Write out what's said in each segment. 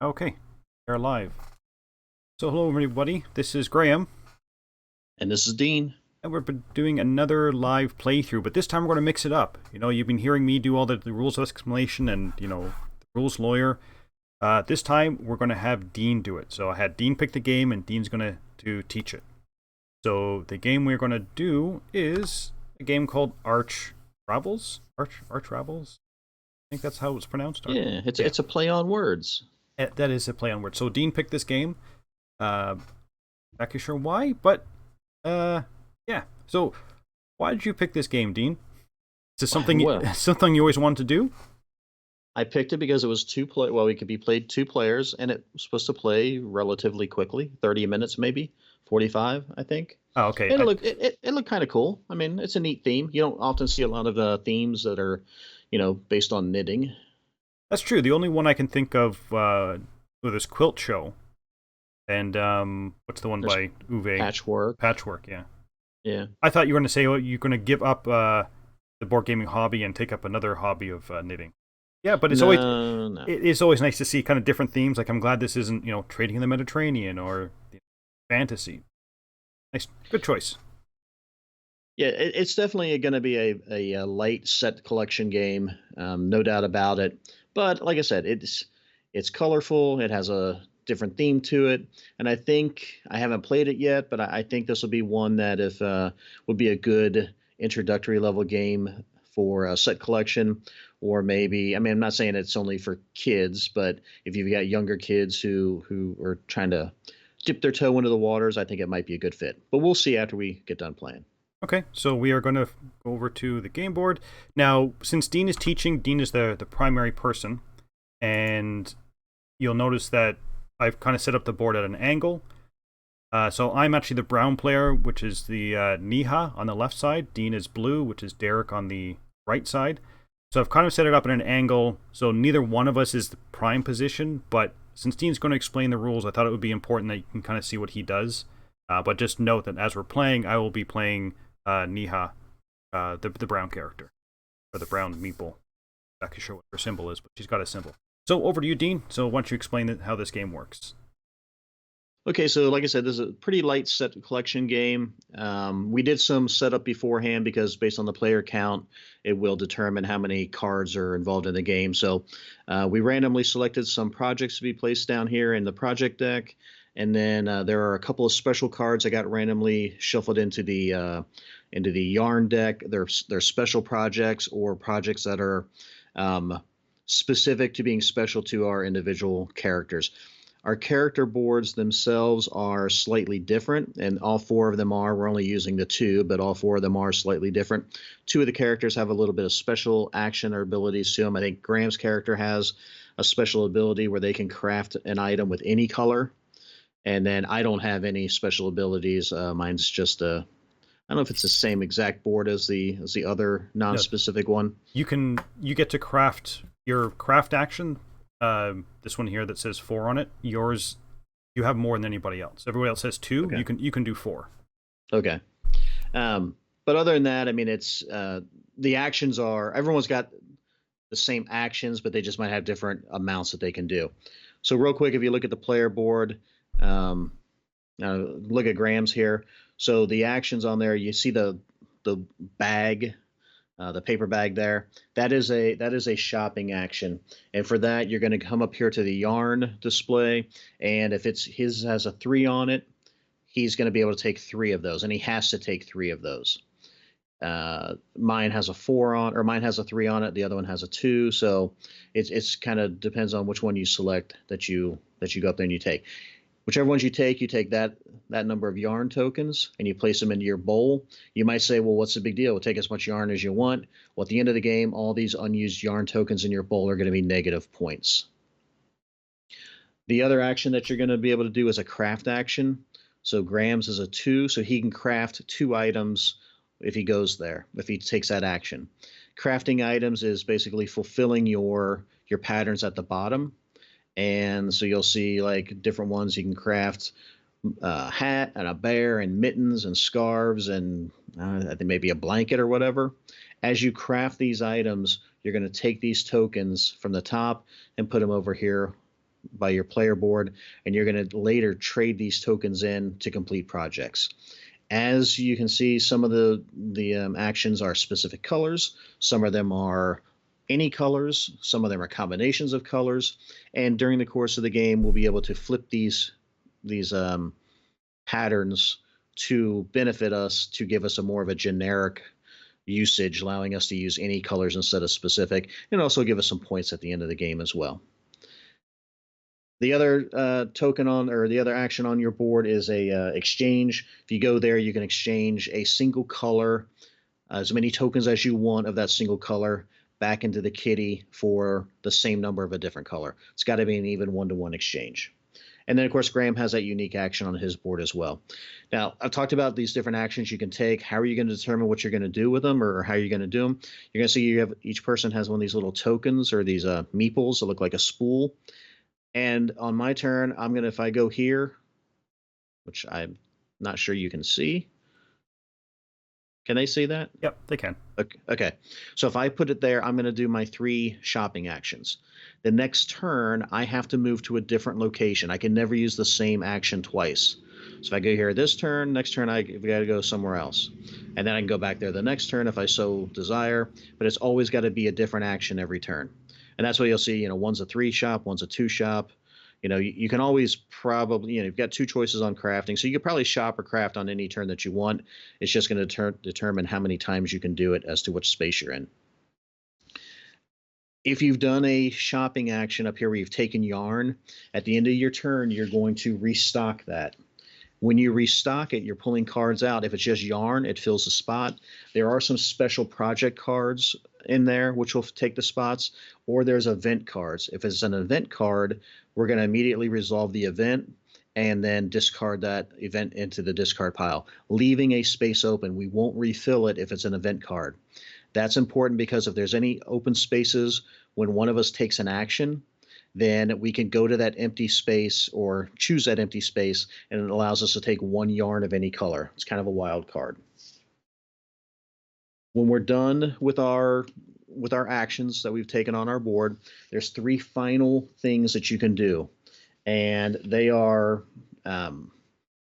Okay, we're live. So hello everybody, this is Graham, And this is Dean. and we're doing another live playthrough, but this time we're going to mix it up. You've been hearing me do all the rules of explanation and, the rules lawyer. This time we're going to have Dean do it. So I had Dean pick the game, and Dean's going to teach it. So the game we're going to do is a game called ArchRavels? ArchRavels? I think that's how it's pronounced. Yeah, it's Yeah, it's a play on words. that is a play on words. So Dean picked this game. Not exactly sure why, but Uh, yeah. So, why did you pick this game, Dean? Is this something Well, something you always wanted to do? I picked it because it was two play. Well, it could be played two players, and it was supposed to play relatively quickly, 30 minutes maybe, 45, I think. Oh, okay. And it looked kind of cool. I mean, it's a neat theme. You don't often see a lot of themes that are, based on knitting. That's true. The only one I can think of with this quilt show, and what's the one There's by Uwe? patchwork. Patchwork. Yeah. Yeah. I thought you were going to say you're going to give up the board gaming hobby and take up another hobby of knitting. Yeah, but No, no. it is always nice to see kind of different themes. Like I'm glad this isn't trading in the Mediterranean or fantasy. Nice, good choice. Yeah, it's definitely going to be a light set collection game, no doubt about it. But like I said, it's colorful. It has a different theme to it, and I think I haven't played it yet, but I think this will be one that if would be a good introductory level game for a set collection, or maybe I mean I'm not saying it's only for kids, but if you've got younger kids who are trying to dip their toe into the waters, I think it might be a good fit. But we'll see after we get done playing. Okay, so we are going to go over to the game board. Now, since Dean is teaching, Dean is the primary person, and you'll notice that I've kind of set up the board at an angle. So I'm actually the brown player, which is the Niha on the left side. Dean is blue, which is Derek on the right side. So I've kind of set it up at an angle, so neither one of us is the prime position, but since Dean's going to explain the rules, I thought it would be important that you can kind of see what he does. But just note that as we're playing, I will be playing Niha, the brown character, or the brown meeple. Not exactly sure what her symbol is, but she's got a symbol. So over to you, Dean. So why don't you explain how this game works? Okay, so like I said, this is a pretty light set collection game. We did some setup beforehand because based on the player count, it will determine how many cards are involved in the game. So we randomly selected some projects to be placed down here in the project deck, and then there are a couple of special cards I got randomly shuffled into the yarn deck. They're special projects or projects that are specific to being special to our individual characters. Our character boards themselves are slightly different, and all four of them are. We're only using the two, but all four of them are slightly different. Two of the characters have a little bit of special action or abilities to them. I think Graham's character has a special ability where they can craft an item with any color, and then I don't have any special abilities. Mine's just a I don't know if it's the same exact board as the other No, non-specific one. you get to craft your craft action. This one here that says 4 on it. Yours, you have more than anybody else. Everybody else has 2. Okay. You can do 4. Okay. But other than that, I mean, it's the actions are everyone's got the same actions, but they just might have different amounts that they can do. So real quick, if you look at the player board, um, look at Graham's here. So the actions on there, you see the bag, the paper bag there. That is a shopping action, and for that you're going to come up here to the yarn display, and if it's his has a 3 on it, he's going to be able to take 3 of those, and he has to take 3 of those. Mine has a 4 on, or mine has a 3 on it. The other one has a 2. So it's kind of depends on which one you select that you go up there and you take. Whichever ones you take that number of yarn tokens and you place them into your bowl. You might say, well, what's the big deal? We'll take as much yarn as you want. Well, at the end of the game, all these unused yarn tokens in your bowl are going to be negative points. The other action that you're going to be able to do is a craft action. So Graham's is a 2, so he can craft 2 items if he goes there, if he takes that action. Crafting items is basically fulfilling your patterns at the bottom. And so you'll see like different ones you can craft a hat and a bear and mittens and scarves and I think maybe a blanket or whatever. As you craft these items, you're going to take these tokens from the top and put them over here your player board, and you're going to later trade these tokens in to complete projects. As you can see, some of the actions are specific colors. Some of them are any colors. Some of them are combinations of colors. And during the course of the game, we'll be able to flip these patterns to benefit us, to give us a more of a generic usage, allowing us to use any colors instead of specific, and also give us some points at the end of the game as well. The other token on, or the other action on your board is a exchange. If you go there, you can exchange a single color, as many tokens as you want of that single color, back into the kitty for the same number of a different color. It's got to be an even one-to-one exchange. And then, of course, Graham has that unique action on his board as well. Now, I've talked about these different actions you can take. How are you going to determine what you're going to do with them, or how you're going to do them? You're going to see you have, each person has one of these little tokens, or these meeples that look like a spool. And on my turn, I'm going to, if I go here, which I'm not sure you can see. Can they see that? Yep, they can. Okay. So if I put it there, I'm going to do my 3 shopping actions. The next turn, I have to move to a different location. I can never use the same action twice. So if I go here this turn, next turn I've got to go somewhere else. And then I can go back there the next turn if I so desire. But it's always got to be a different action every turn. And that's what you'll see. One's a 3 shop, one's a 2 shop. You can always probably, you've got 2 choices on crafting. So you could probably shop or craft on any turn that you want. It's just going to determine how many times you can do it as to which space you're in. If you've done a shopping action up here where you've taken yarn, at the end of your turn, you're going to restock that. When you restock it, you're pulling cards out. If it's just yarn, it fills the spot. There are some special project cards in there which will take the spots, or there's event cards. If it's an event card, we're going to immediately resolve the event and then discard that event into the discard pile, leaving a space open. We won't refill it if it's an event card. That's important because if there's any open spaces when one of us takes an action, then we can go to that empty space or choose that empty space, and it allows us to take 1 yarn of any color. It's kind of a wild card. When we're done with our actions that we've taken on our board, there's 3 final things that you can do, and they are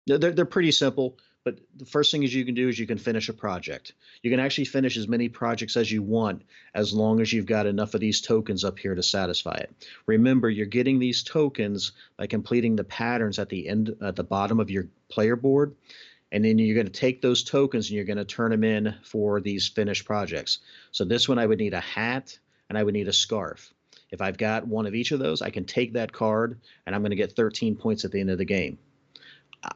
they're pretty simple. But the first thing you can do is you can finish a project. You can actually finish as many projects as you want as long as you've got enough of these tokens up here to satisfy it. Remember, you're getting these tokens by completing the patterns at the bottom of your player board. And then you're going to take those tokens and you're going to turn them in for these finished projects. So this one, I would need a hat and I would need a scarf. If I've got one of each of those, I can take that card and I'm going to get 13 points at the end of the game.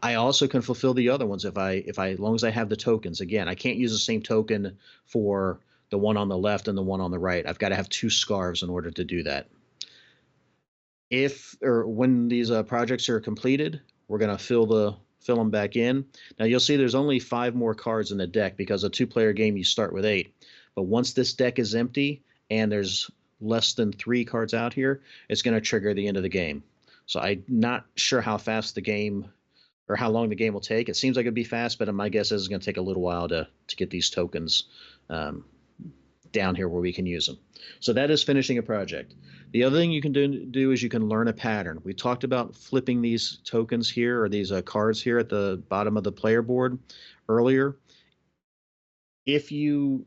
I also can fulfill the other ones if as long as I have the tokens. Again, I can't use the same token for the one on the left and the one on the right. I've got to have 2 scarves in order to do that. When these projects are completed, we're going to fill them back in. Now you'll see there's only 5 more cards in the deck because a 2-player game you start with 8. But once this deck is empty and there's less than 3 cards out here, it's going to trigger the end of the game. So I'm not sure how fast the game or how long the game will take. It seems like it'd be fast, but my guess is it's going to take a little while to get these tokens down here where we can use them. So that is finishing a project. The other thing you can do is you can learn a pattern. We talked about flipping these tokens here, or these cards here at the bottom of the player board earlier. If you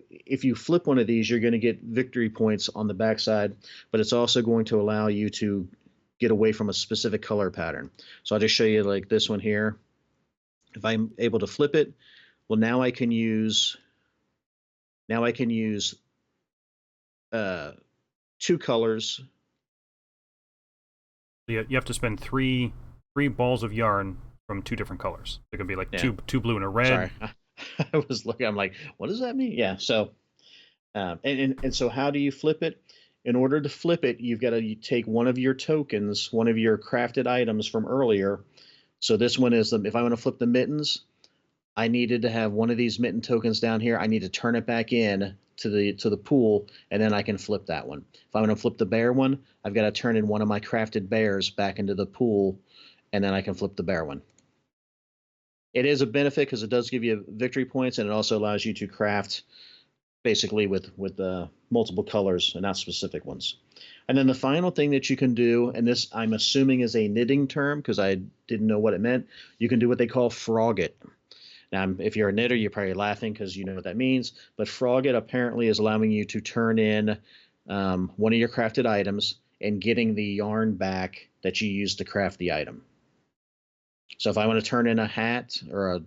flip one of these, you're going to get victory points on the backside, but it's also going to allow you to get away from a specific color pattern. So I'll just show you like this one here. If I'm able to flip it, well, now I can use 2 colors. You have to spend three balls of yarn from 2 different colors. It could be like two blue and a red. Sorry, I was looking. I'm like, what does that mean? Yeah. So, and so how do you flip it? In order to flip it, you've got to take one of your tokens, one of your crafted items from earlier. So this one is if I want to flip the mittens, I needed to have one of these mitten tokens down here. I need to turn it back in to the pool, and then I can flip that one. If I want to flip the bear one, I've got to turn in one of my crafted bears back into the pool, and then I can flip the bear one. It is a benefit because it does give you victory points, and it also allows you to craft basically with multiple colors and not specific ones. And then the final thing that you can do, and this I'm assuming is a knitting term because I didn't know what it meant, you can do what they call frog it. Now, if you're a knitter, you're probably laughing because you know what that means. But frog it apparently is allowing you to turn in one of your crafted items and getting the yarn back that you used to craft the item. So if I want to turn in a hat or a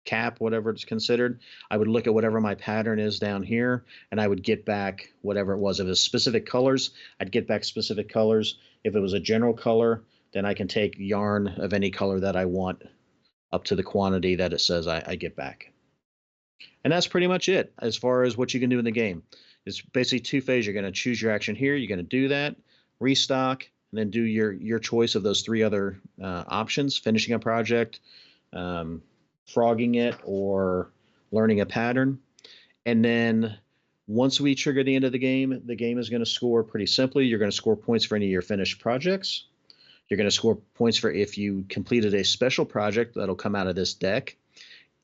cap, whatever it's considered, I would look at whatever my pattern is down here, and I would get back whatever it was. If it was specific colors, I'd get back specific colors. If it was a general color, then I can take yarn of any color that I want up to the quantity that it says I get back. And that's pretty much it as far as what you can do in the game. It's basically two phases. You're going to choose your action here. You're going to do that, restock, and then do your choice of those three other options: finishing a project, frogging it, or learning a pattern. And then once we trigger the end of the game is going to score pretty simply. You're going to score points for any of your finished projects. You're going to score points for if you completed a special project that'll come out of this deck.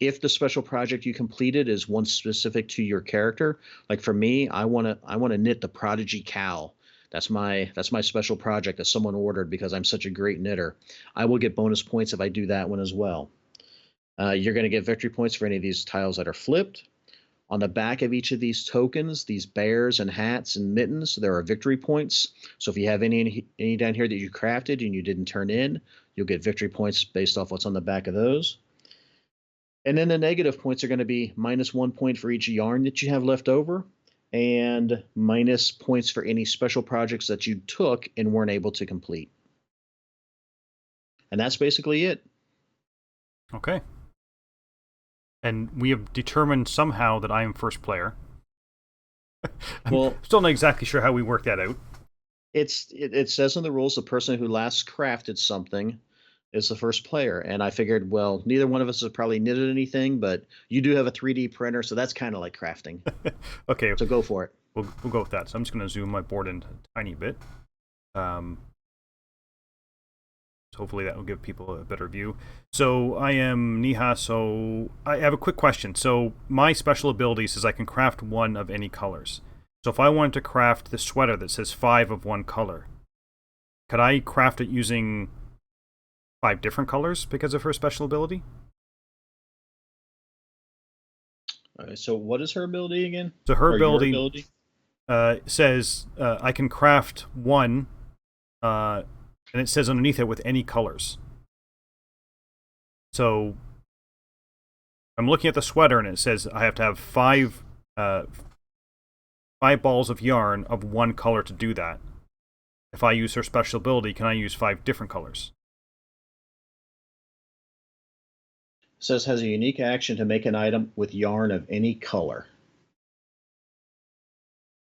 If the special project you completed is one specific to your character, like for me, I want to knit the Prodigy Cow. That's my special project that someone ordered because I'm such a great knitter. I will get bonus points if I do that one as well. You're going to get victory points for any of these tiles that are flipped. On the back of each of these tokens, these bears and hats and mittens, there are victory points. So if you have any down here that you crafted and you didn't turn in, you'll get victory points based off what's on the back of those. And then the negative points are going to be -1 point for each yarn that you have left over, and minus points for any special projects that you took and weren't able to complete. And that's basically it. Okay. And we have determined somehow that I am first player. I'm still not exactly sure how we work that out. It says in the rules the person who last crafted something is the first player. And I figured, well, neither one of us has probably knitted anything, but you do have a 3D printer, so that's kind of like crafting. Okay. So go for it. We'll go with that. So I'm just going to zoom my board in a tiny bit. Hopefully that will give people a better view. So I am Niha, so I have a quick question. So my special ability says I can craft one of any colors. So if I wanted to craft the sweater that says 5 of one color, could I craft it using 5 different colors because of her special ability? All right, so what is her ability again? So her ability says I can craft one, and it says underneath it with any colors. So I'm looking at the sweater, and it says I have to have 5 balls of yarn of one color to do that. If I use her special ability, can I use 5 different colors? It says has a unique action to make an item with yarn of any color.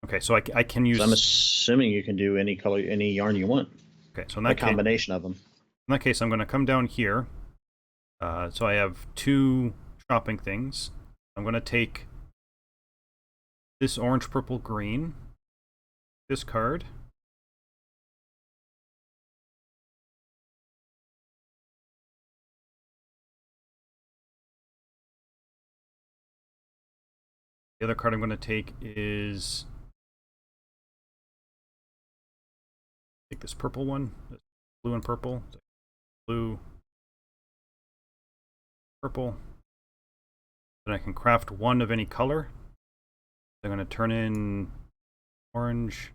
Okay, so I can use... So I'm assuming you can do any color, any yarn you want. Okay, so in that combination of them. In that case, I'm going to come down here. So I have 2 shopping things. I'm going to take this orange, purple, green, this card, the other card I'm going to take is take this purple one, blue and purple, blue, purple. Then I can craft one of any color. I'm going to turn in orange,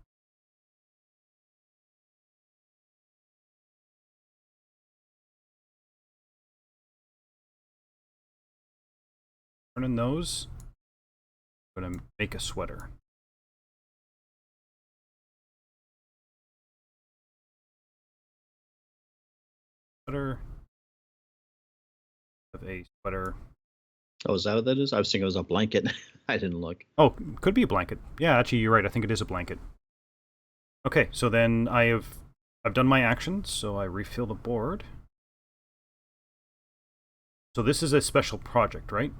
turn in those. I'm going to make a sweater. Have a sweater. Oh, is that what that is? I was thinking it was a blanket. I didn't look. Oh, could be a blanket. Yeah, actually, you're right. I think it is a blanket. Okay, so then I've done my actions, so I refill the board. So this is a special project, right?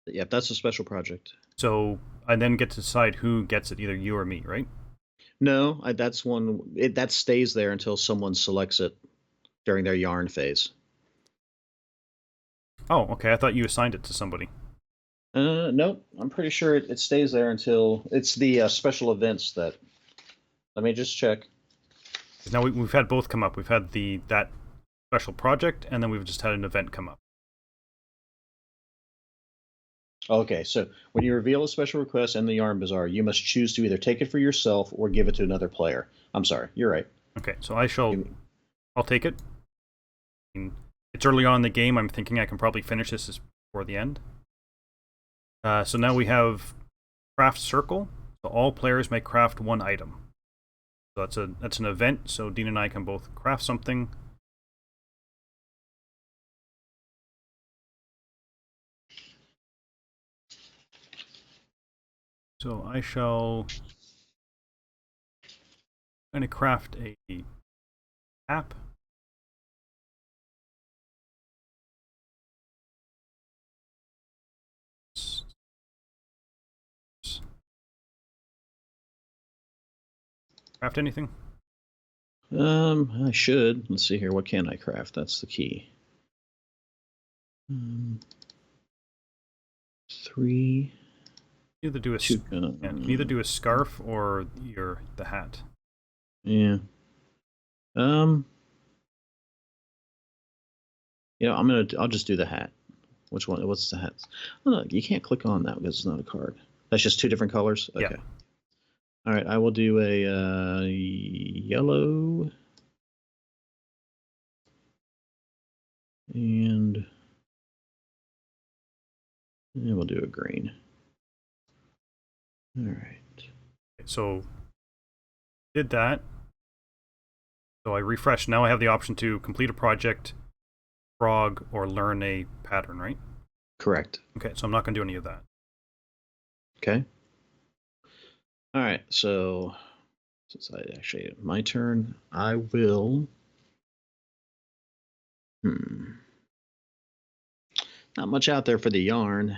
Yep, that's a special project. So I then get to decide who gets it, either you or me, right? No, that's one that stays there until someone selects it during their yarn phase. Oh, okay. I thought you assigned it to somebody. Nope. I'm pretty sure it stays there until it's the special events that. Let me just check. Now we've had both come up. We've had that special project, and then we've just had an event come up. Okay, so when you reveal a special request in the Yarn Bazaar, you must choose to either take it for yourself or give it to another player. I'm sorry, you're right. Okay, so I'll take it. I mean, it's early on in the game. I'm thinking I can probably finish this before the end. So now we have craft circle. So all players may craft one item. So that's an event. So Dean and I can both craft something. So I shall kind of craft a app. Craft anything? I should. Let's see here. What can I craft? That's the key. 3. Either do a Two, yeah, you can either do a scarf or the hat. yeah. I'll just do the hat. Which one? What's the hat? Oh, no, you can't click on that because it's not a card. That's just 2 different colors. Okay. Yeah. All right. I will do a yellow and we'll do a green. All right. So did that. So I refresh. Now I have the option to complete a project, frog, or learn a pattern, right? Correct. Okay, so I'm not going to do any of that. Okay. All right. So since I actually my turn, I will. Not much out there for the yarn,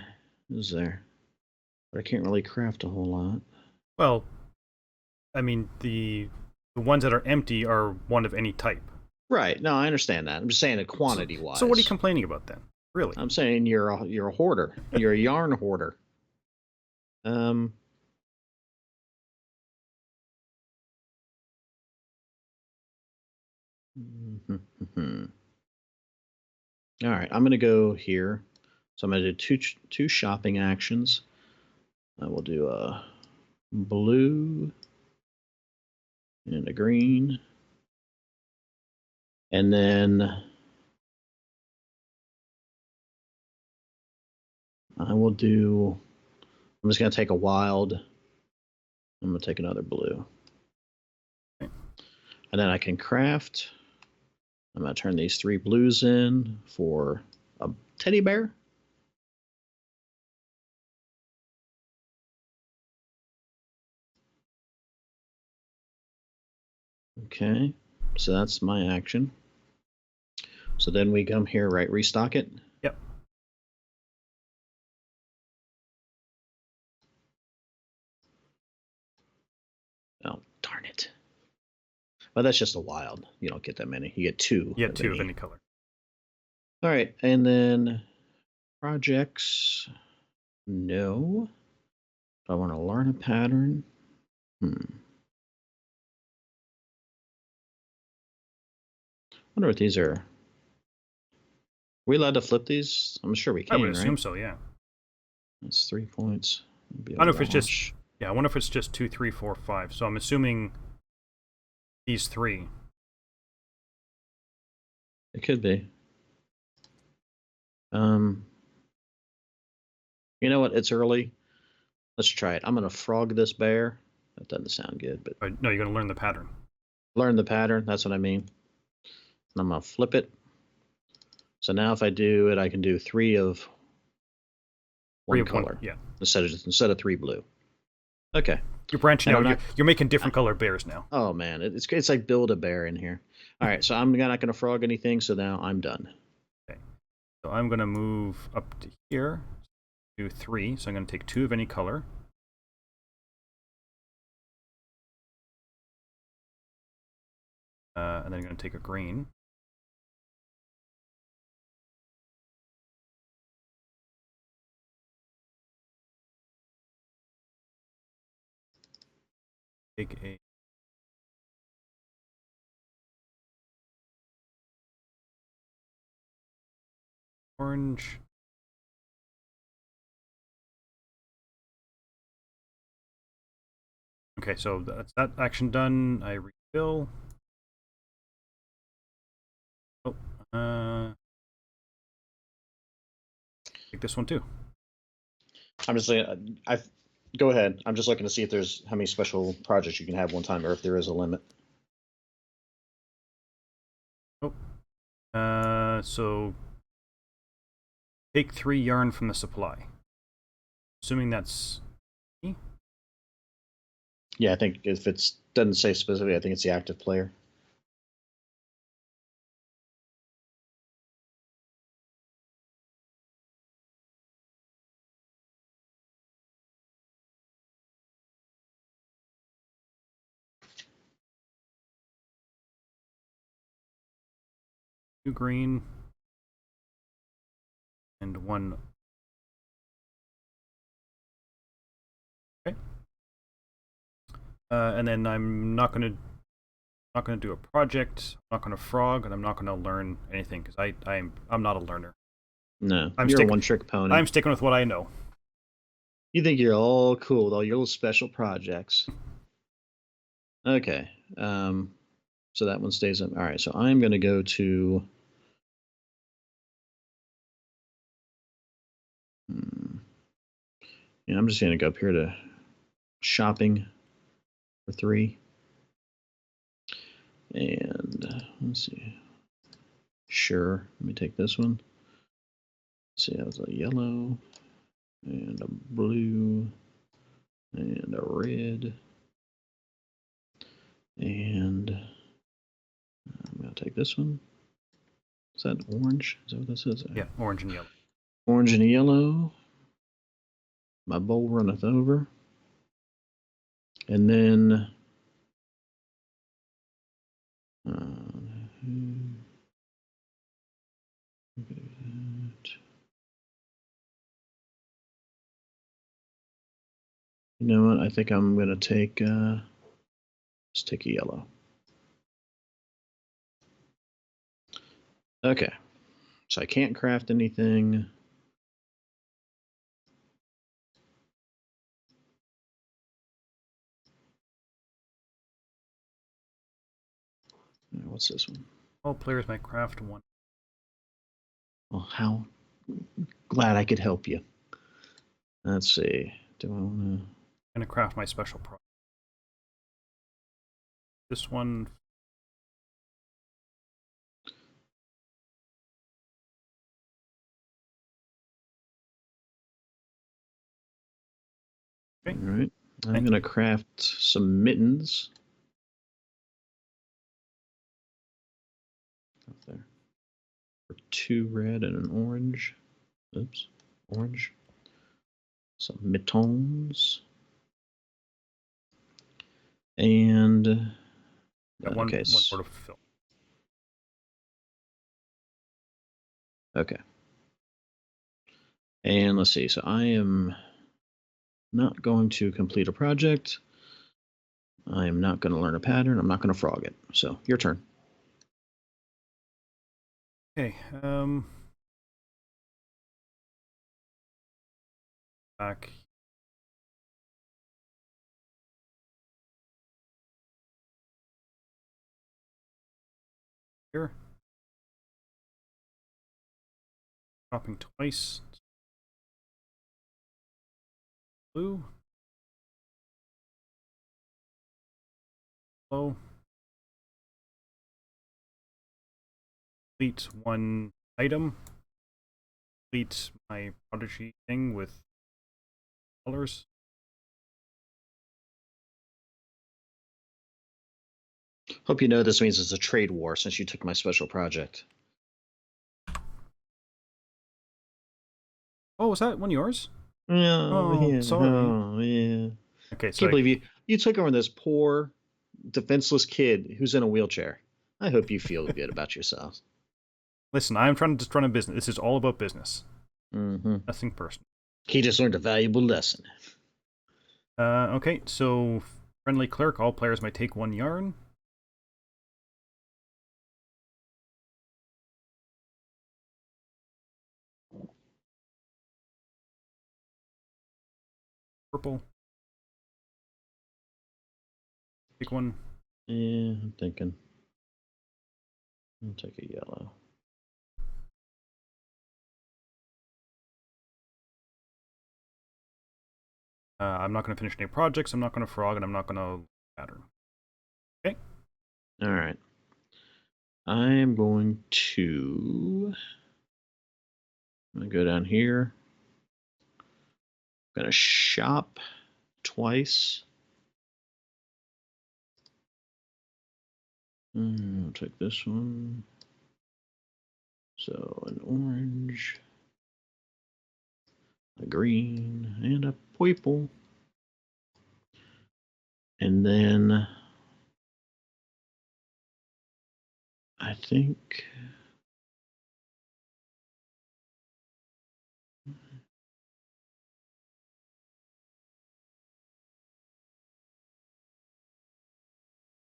is there? But I can't really craft a whole lot. Well, I mean the ones that are empty are one of any type. Right. No, I understand that. I'm just saying it quantity wise. So what are you complaining about then? Really? I'm saying you're a hoarder. You're a yarn hoarder. Um. All right. I'm gonna go here. So I'm gonna do two shopping actions. I will do a blue and a green, and then I will do. I'm just gonna take a wild. I'm gonna take another blue. Okay. And then I can craft. I'm going to turn these 3 blues in for a teddy bear. Okay, so that's my action. So then we come here, right? Restock it. Yep. Oh, darn it. Well, that's just a wild. You don't get that many. You get 2. You get 2 of any color. All right, and then projects. No. I want to learn a pattern. Wonder what these are. Are we allowed to flip these? I'm sure we can, I would right? assume so, yeah. That's 3 points. I don't know if it's just I wonder if it's just 2, 3, 4, 5. So I'm assuming these 3. It could be. You know what? It's early. Let's try it. I'm gonna frog this bear. That doesn't sound good, but No, you're going to learn the pattern. learn the pattern. That's what I mean. And I'm gonna flip it. So now if I do it, I can do 3 of one color. Yeah. Instead of 3 blue. Okay. You're branching out. You're making different color bears now. Oh man, it's like build a bear in here. All right, so I'm not gonna frog anything. So now I'm done. Okay. So I'm going to move up to here. Do 3. So I'm going to take 2 of any color. And then I'm going to take a green. take a orange. Okay, so that's that action done. I refill. Oh, take this one too. I'm just saying, go ahead. I'm just looking to see if there's how many special projects you can have one time, or if there is a limit. Oh, so take 3 yarn from the supply. Assuming that's me. Yeah, I think if it doesn't say specifically, I think it's the active player. Two green and one. Okay. And then I'm not gonna do a project. I'm not gonna frog, and I'm not gonna learn anything because I'm not a learner. No, you're a one-trick pony. I'm sticking with what I know. You think you're all cool with all your little special projects. Okay. So that one stays up. All right. So I'm going to go to. Yeah, I'm just going to go up here to shopping for 3. And let's see. Sure. Let me take this one. Let's see, that was a yellow and a blue and a red. And I'm going to take this one. Is that orange? Is that what this is? Yeah, orange and yellow. Orange and yellow. My bowl runneth over. And then you know what? I think I'm gonna take let's take a yellow. Okay. So I can't craft anything. What's this one? All players may craft one. Well, how glad I could help you. Let's see. Do I want to? I'm gonna craft my special project. This one. Okay. All right. I'm gonna craft some mittens. Up there. For 2 red and an orange. Oops. Orange. Some mittens. And One okay. word of fill. Okay. And let's see. So I am not going to complete a project. I am not going to learn a pattern. I'm not going to frog it. So your turn. Okay. Back. Here. Dropping twice. Blue. Low. Complete one item. Complete my prodigy thing with colors. Hope you know this means it's a trade war since you took my special project. Oh, was that one yours? Oh, yeah. Sorry. Oh, yeah. Okay, so I can't believe you took over this poor, defenseless kid who's in a wheelchair. I hope you feel good about yourself. Listen, I'm trying to just run a business. This is all about business. Mm-hmm. Nothing personal. He just learned a valuable lesson. Okay, so Friendly clerk. All players may take 1 yarn. Purple. Take 1. Yeah, I'm thinking. I'll take a yellow. I'm not going to finish any projects. I'm not going to frog, and I'm not going to pattern. Okay. All right. I am going to. I'm gonna go down here. I'm gonna shop twice. I'll take this one. So an orange, a green, and a purple. And then I think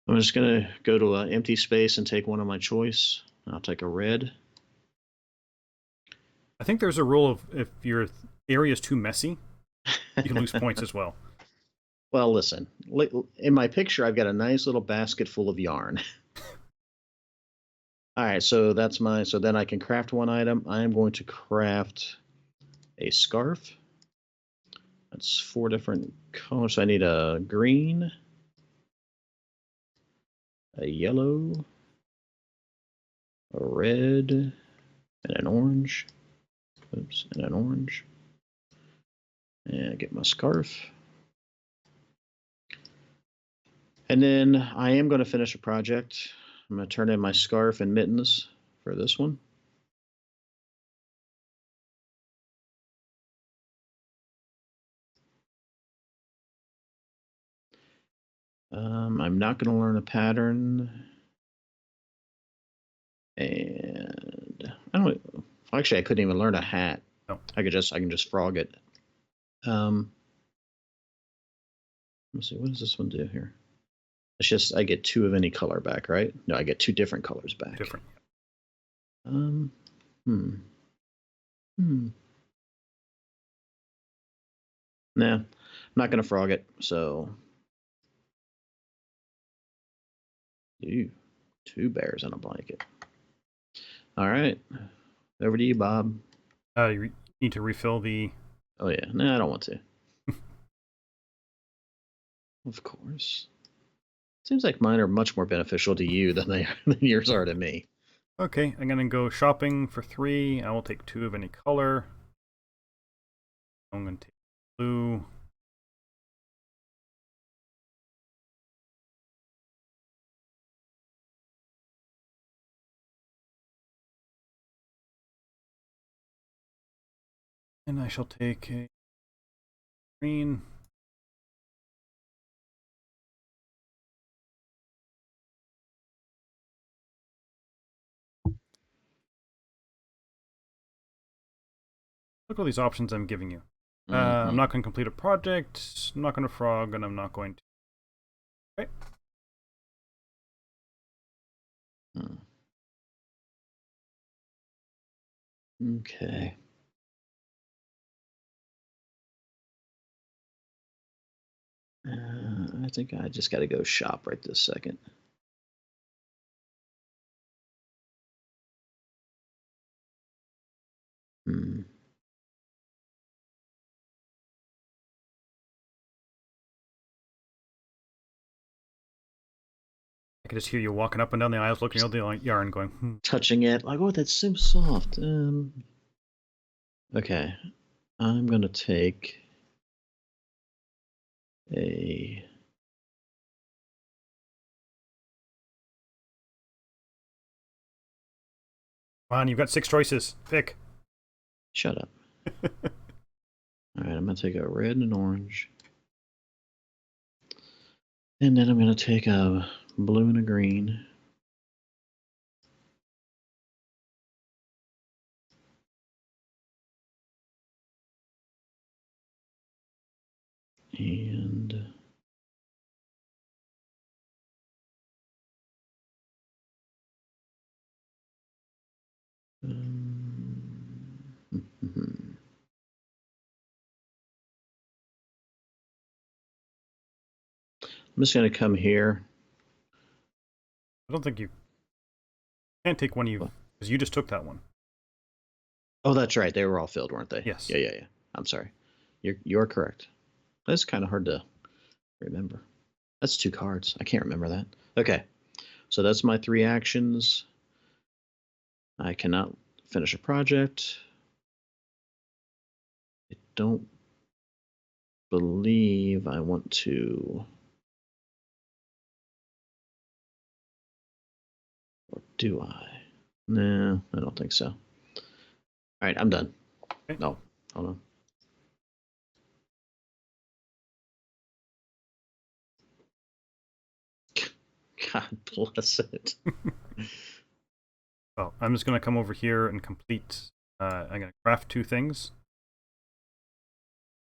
I'm just gonna go to an empty space and take one of my choice. I'll take a red. I think there's a rule of if your area is too messy, you can lose points as well. Well, listen, in my picture, I've got a nice little basket full of yarn. All right, so that's my, so then I can craft one item. I am going to craft a scarf. That's 4 different colors. So I need a green, a yellow, a red, and an orange. Oops, and an orange. And get my scarf. And then I am going to finish a project. I'm going to turn in my scarf and mittens for this one. I'm not going to learn a pattern. And I don't actually I couldn't even learn a hat. No. I can just frog it. Let's see, what does this one do here? It's just I get 2 of any color back, right? No, I get 2 different colors back. Different. Nah, I'm not gonna frog it. So, ooh, 2 bears in a blanket. All right, over to you, Bob. You need to refill the. Oh yeah, no, I don't want to. Of course. Seems like mine are much more beneficial to you than yours are to me. Okay, I'm gonna go shopping for 3. I will take 2 of any color. I'm gonna take blue. And I shall take a green. Look at all these options I'm giving you. I'm not going to complete a project, I'm not going to frog, and I'm not going to. Okay. Okay. I think I just got to go shop right this second. I can just hear you walking up and down the aisles looking at the yarn going, Touching it, like, oh, that's so soft. Okay, I'm going to take a. Come on, you've got 6 choices. Pick. Shut up. All right, I'm going to take a red and an orange. And then I'm going to take a blue and a green. And I'm just going to come here. I don't think you can't take one because you just took that one. Oh, that's right. They were all filled, weren't they? Yes. Yeah. I'm sorry. You're correct. That's kind of hard to remember. That's 2 cards. I can't remember that. Okay. So that's my 3 actions. I cannot finish a project. I don't believe I want to. Or do I? No, I don't think so. All right, I'm done. Okay. No, hold on. God bless it. Well, I'm just going to come over here and complete. I'm going to craft 2 things.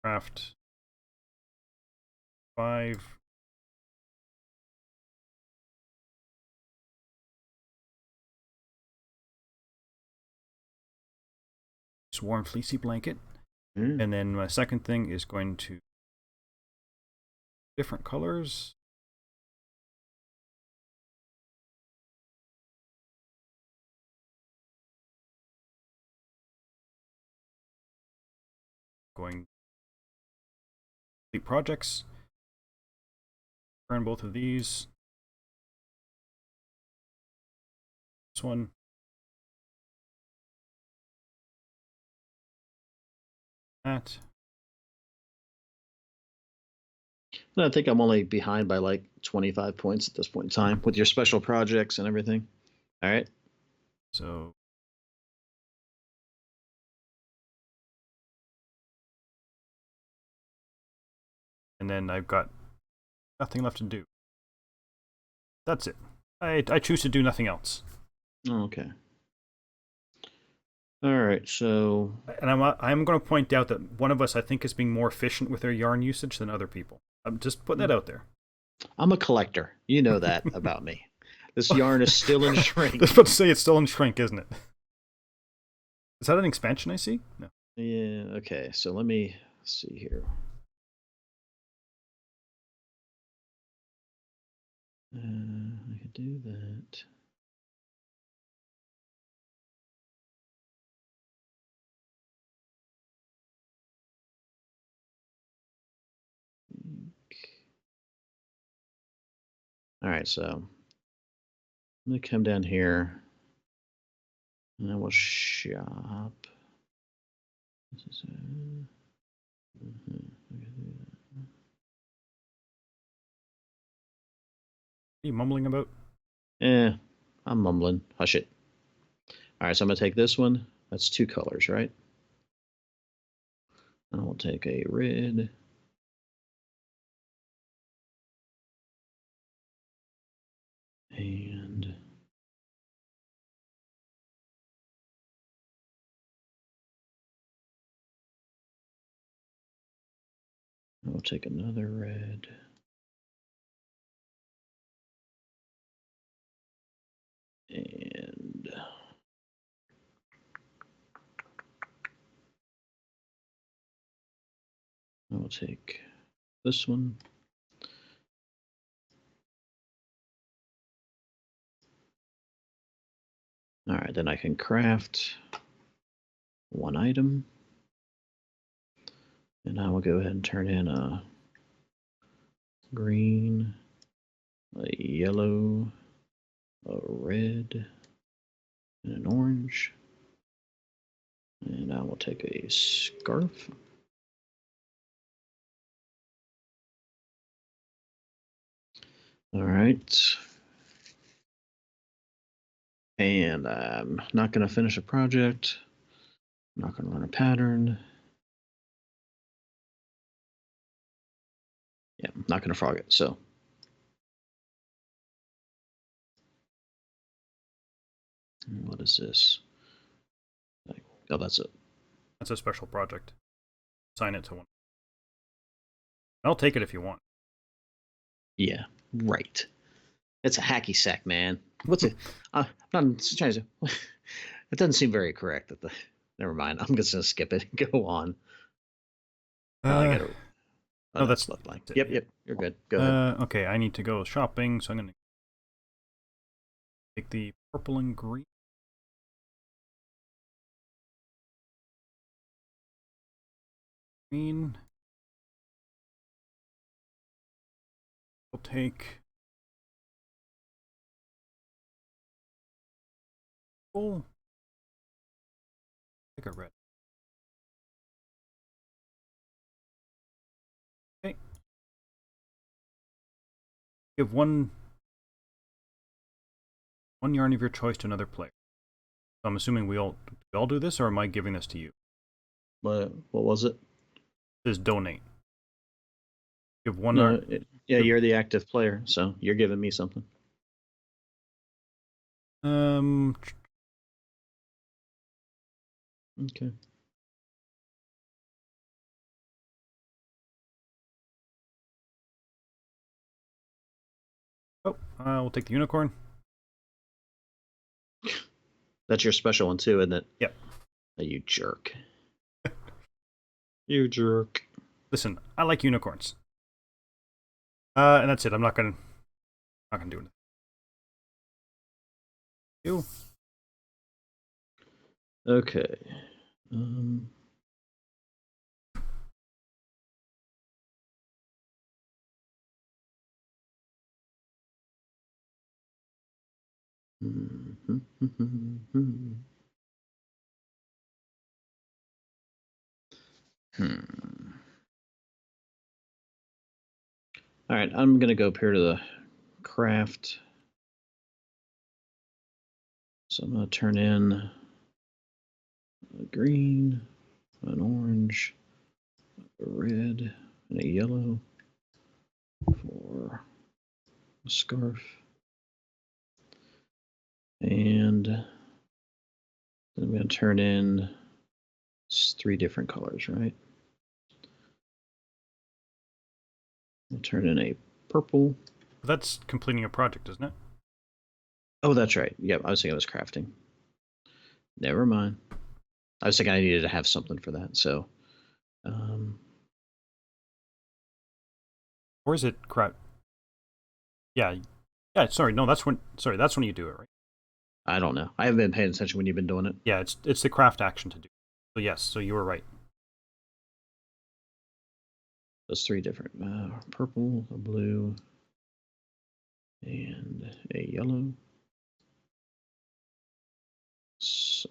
Craft 5. Warm fleecy blanket. And then my second thing is going to different colors. Going complete projects. Turn both of these. This one. That. I think I'm only behind by like 25 points at this point in time with your special projects and everything. All right. So and then I've got nothing left to do. That's it. I choose to do nothing else. Okay. All right. So. And I'm going to point out that one of us I think is being more efficient with their yarn usage than other people. I'm just putting that out there. I'm a collector. You know that about me. This yarn is still in shrink. I was about to say it's still in shrink, isn't it? Is that an expansion I see? No. Yeah. Okay. So let me see here. I could do that. All right, so I'm going to come down here and I will shop. This is What are you mumbling about? I'm mumbling. Hush it. All right, so I'm going to take this one. That's 2 colors, right? And I will take a red. And I will take another red. And I will take this one. All right, then I can craft 1 item. And I will go ahead and turn in a green, a yellow, a red, and an orange. And I will take a scarf. All right. And I'm not going to finish a project. I'm not going to run a pattern. Yeah, I'm not going to frog it. So what is this? Oh, that's it. That's a special project. Assign it to one. I'll take it if you want. Yeah, right. It's a hacky sack, man. What's it? I'm not trying to. It doesn't seem very correct that the. Never mind. I'm just gonna skip it and go on. Oh, I Uh, gotta. Oh, no, no, it's that's left blank. it. Yep, Yeah. yep. You're good. Go ahead. Okay, I need to go shopping, so I'm gonna take the purple and green. Green. We'll take. Purple. Take a red. Okay. Give one yarn of your choice to another player. So I'm assuming we all do this, or am I giving this to you? What was it? It says donate. Give one No, yarn. yeah, you're the active player, so you're giving me something. Um. Okay. Oh, we'll take the unicorn. That's your special one too, isn't it? Yep. Oh, you jerk. You jerk. Listen, I like unicorns. And that's it. I'm not gonna do anything. You. Okay. All right, I'm gonna go up here to the craft. So I'm gonna turn in a green, an orange, a red, and a yellow for a scarf. And then I'm gonna turn in 3 different colors, right? I'll turn in a purple. That's completing a project, isn't it? Oh, that's right. Yep, I was thinking it was crafting. Never mind. I was thinking I needed to have something for that. So, Or is it crap? Yeah. Yeah. Sorry. No, that's when. Sorry, that's when you do it, right? I don't know. I haven't been paying attention when you've been doing it. Yeah. It's the craft action to do. So yes. So you were right. Those 3 different purple, a blue, and a yellow. So,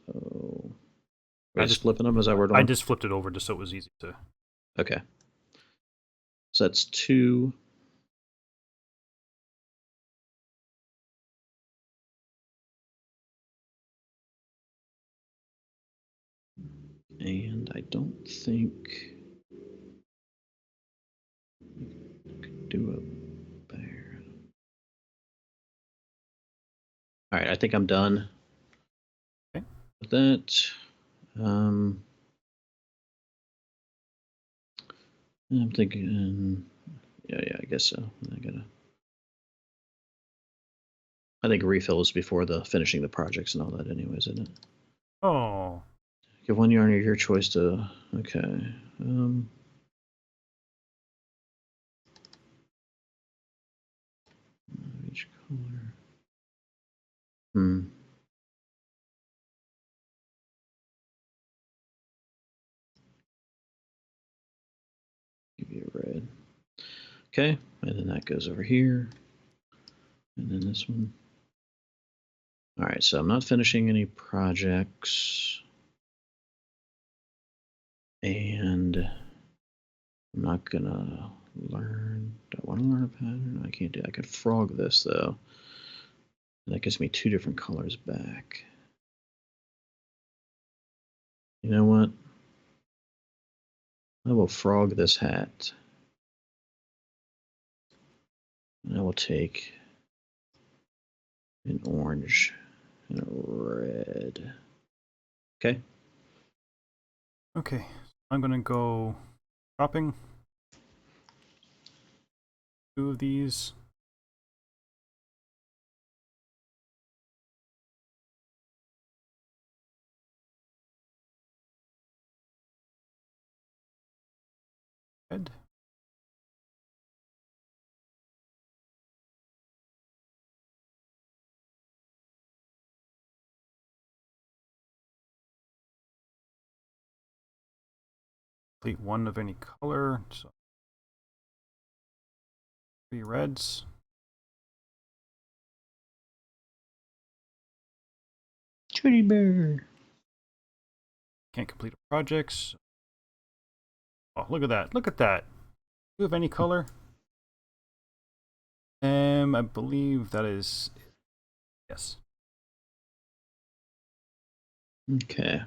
are we just flipping them? Is that what we're doing? I just flipped it over just so it was easy to. Okay. So that's 2. And I don't think I could do it there. All right, I think I'm done Okay. with that. I'm thinking, yeah, I guess so. I think refill is before the finishing the projects and all that, anyways, isn't it? Oh. Give 1 yarn of your choice to. Okay. Each color. Give you a red. Okay, and then that goes over here. And then this one. All right, so I'm not finishing any projects. And I'm not gonna learn. Do I want to learn a pattern? I can't do. I could frog this though. That gives me 2 different colors back. You know what? I will frog this hat. And I will take an orange and a red. Okay. Okay. I'm gonna go shopping. 2 of these. red. Complete one of any color. So 3 reds. Teddy bear. Can't complete projects. Oh, look at that. Look at that. Do you have any color? I believe that is... Yes. Okay.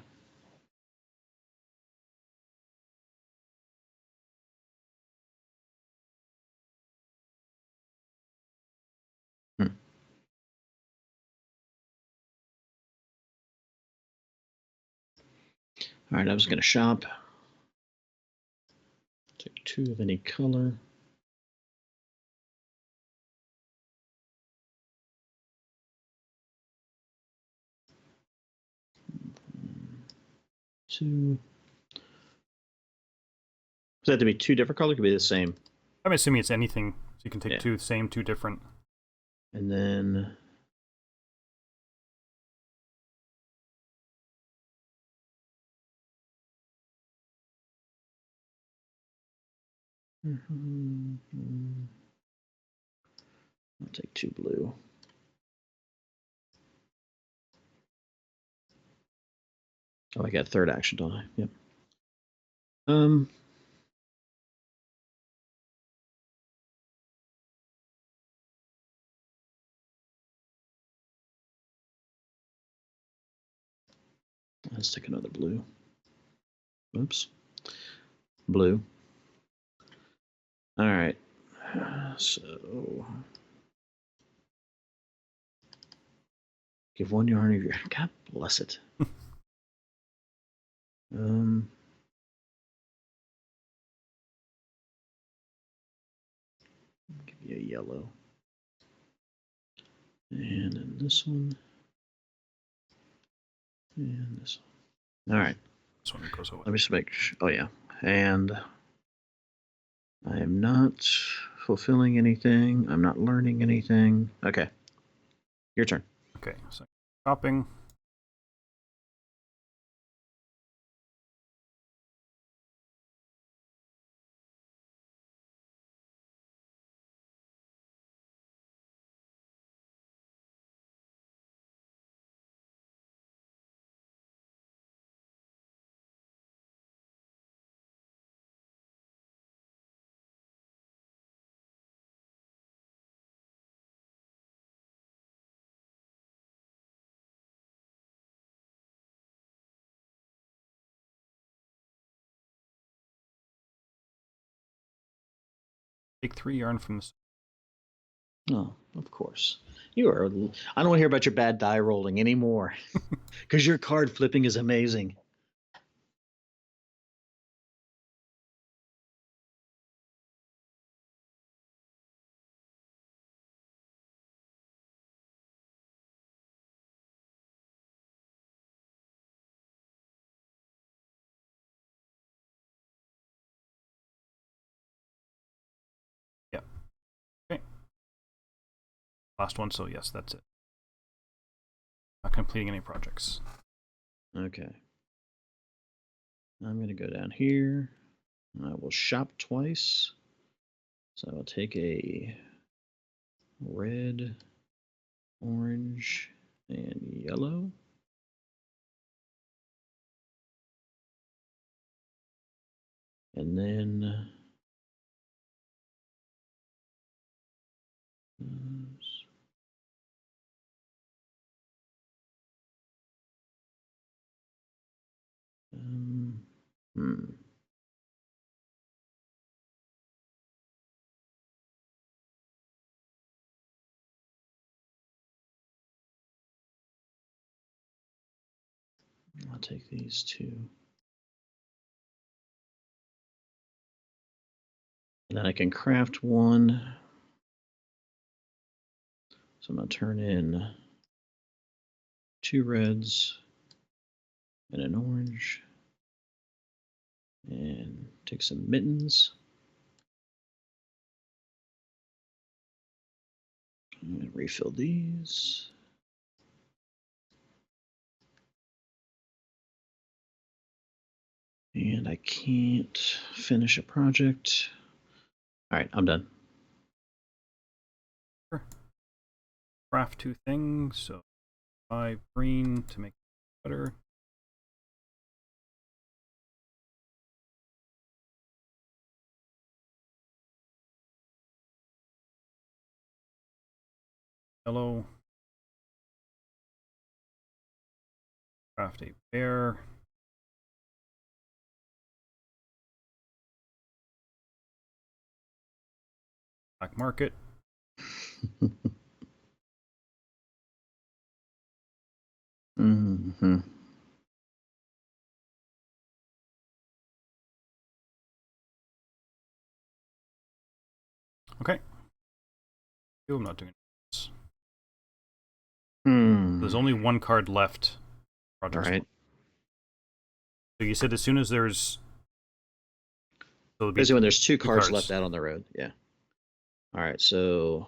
All right, I was going to shop. Take 2 of any color. Two. Does that have to be 2 different colors? Could be the same. I'm assuming it's anything. So you can take 2 same, 2 different. And then I'll take 2 blue. Oh, I got 3rd action, don't I? Yep. Let's take another blue. Oops. Blue. All right. So give 1 yarn of your... God bless it. Give you a yellow. And then this one. And this one. All right. This one goes away. Let me just make sure. Oh, yeah. And I am not fulfilling anything. I'm not learning anything. Okay. Your turn. Okay, so shopping. Take 3 yarn from this. Oh, of course. You are. I don't want to hear about your bad die rolling anymore because your card flipping is amazing. Yeah. Okay. Last one, so yes, that's it. Not completing any projects. Okay. I'm going to go down here. I will shop twice. So I'll take a red, orange, and yellow. And then I'll take these 2. And then I can craft 1. So I'm going to turn in 2 reds and an orange. And take some mittens. I'm going to refill these. And I can't finish a project. All right, I'm done. Sure. Craft 2 things, so 5 green to make it better. Yellow. Craft a bear. Black market. Mm-hmm. Okay. I'm not doing this. There's only one card left. All right. So you said as soon as there's... So Basically, when there's two cards left out on the road. Yeah. All right, so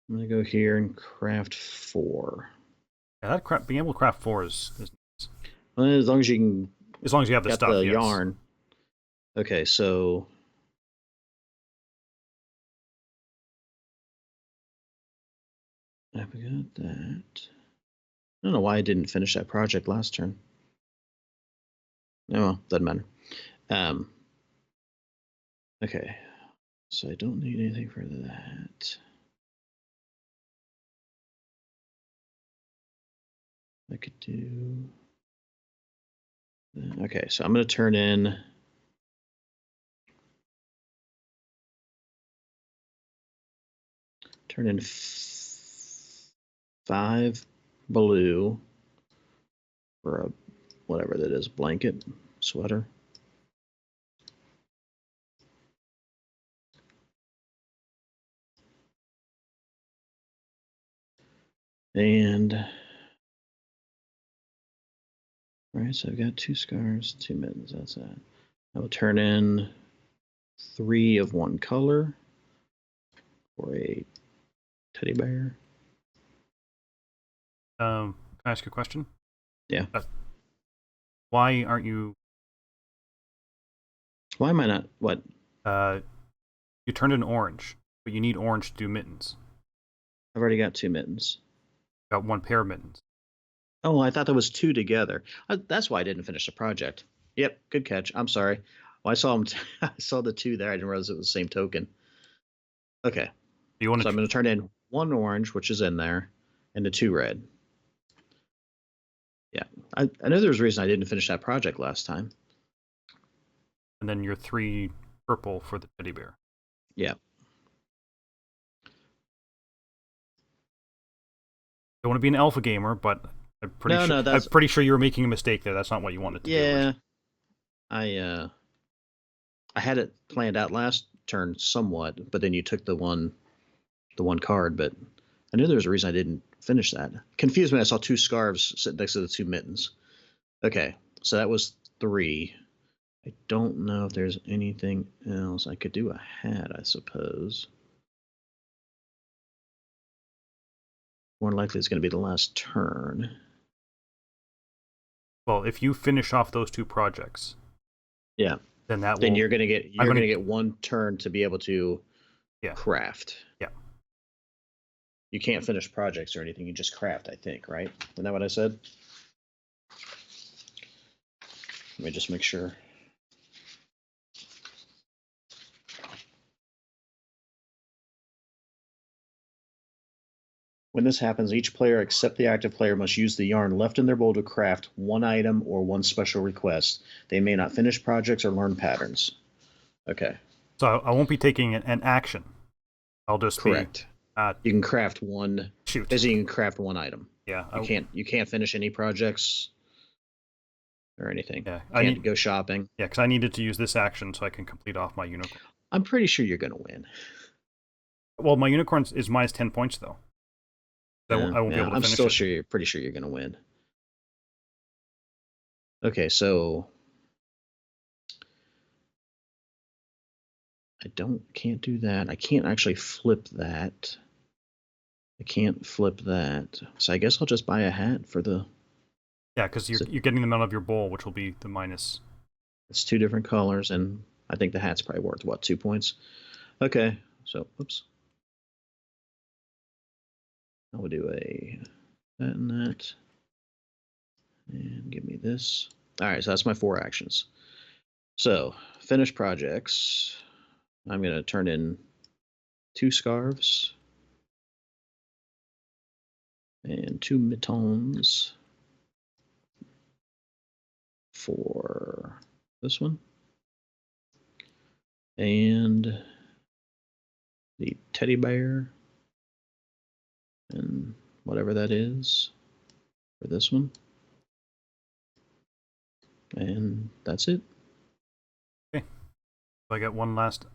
I'm going to go here and craft 4. Yeah, being able to craft 4 is nice. Well, as long as you can... As long as you have the stuff, the yes. yarn. Okay, so... I got that. I don't know why I didn't finish that project last turn. Oh, well, doesn't matter. Okay, so I don't need anything for that. I could do that. Okay, so I'm going to turn in 5 blue for a whatever that is, blanket, sweater. And all right, so I've got 2 scarves, 2 mittens. That's that. I will turn in 3 of one color for a teddy bear. Can I ask you a question? Yeah. Why aren't you... Why am I not? What? You turned in orange, but you need orange to do mittens. I've already got 2 mittens. Got 1 pair of mittens. Oh, I thought that was 2 together. That's why I didn't finish the project. Yep, good catch. I'm sorry. Well, I saw them. I saw the 2 there. I didn't realize it was the same token. Okay. So I'm going to turn in 1 orange, which is in there, and the 2 red. Yeah, I know there was a reason I didn't finish that project last time. And then your 3 purple for the teddy bear. Yeah. Don't want to be an alpha gamer, but I'm pretty sure you were making a mistake there. That's not what you wanted to do. Yeah. I had it planned out last turn somewhat, but then you took the one card, but I knew there was a reason I didn't finish that. Confused when I saw 2 scarves sitting next to the 2 mittens. Okay, so that was 3. I don't know if there's anything else. I could do a hat, I suppose. More likely it's going to be the last turn. Well, if you finish off those 2 projects, yeah, then you're going to get 1 turn to be able to craft. Yeah. You can't finish projects or anything. You just craft, I think, right? Isn't that what I said? Let me just make sure. When this happens, each player except the active player must use the yarn left in their bowl to craft 1 item or 1 special request. They may not finish projects or learn patterns. Okay. So I won't be taking an action. I'll just correct. You can craft 1. Shoot. Basically, you can craft 1 item. Yeah. You can't finish any projects or anything. Yeah. You can't go shopping. Yeah, because I needed to use this action so I can complete off my unicorn. I'm pretty sure you're going to win. Well, my unicorn is minus 10 points, though. I won't be able to finish it. I'm still pretty sure you're going to win. Okay, so can't do that. I can't actually flip that. I can't flip that. So I guess I'll just buy a hat for the... Yeah, because you're getting them out of your bowl, which will be the minus. It's 2 different colors, and I think the hat's probably worth, what, 2 points? Okay, so, oops. I will do that and that. And give me this. All right, so that's my 4 actions. So, finish projects. I'm going to turn in 2 scarves and 2 mitons for this one. And the teddy bear and whatever that is for this one. And that's it. Okay. So I got one last.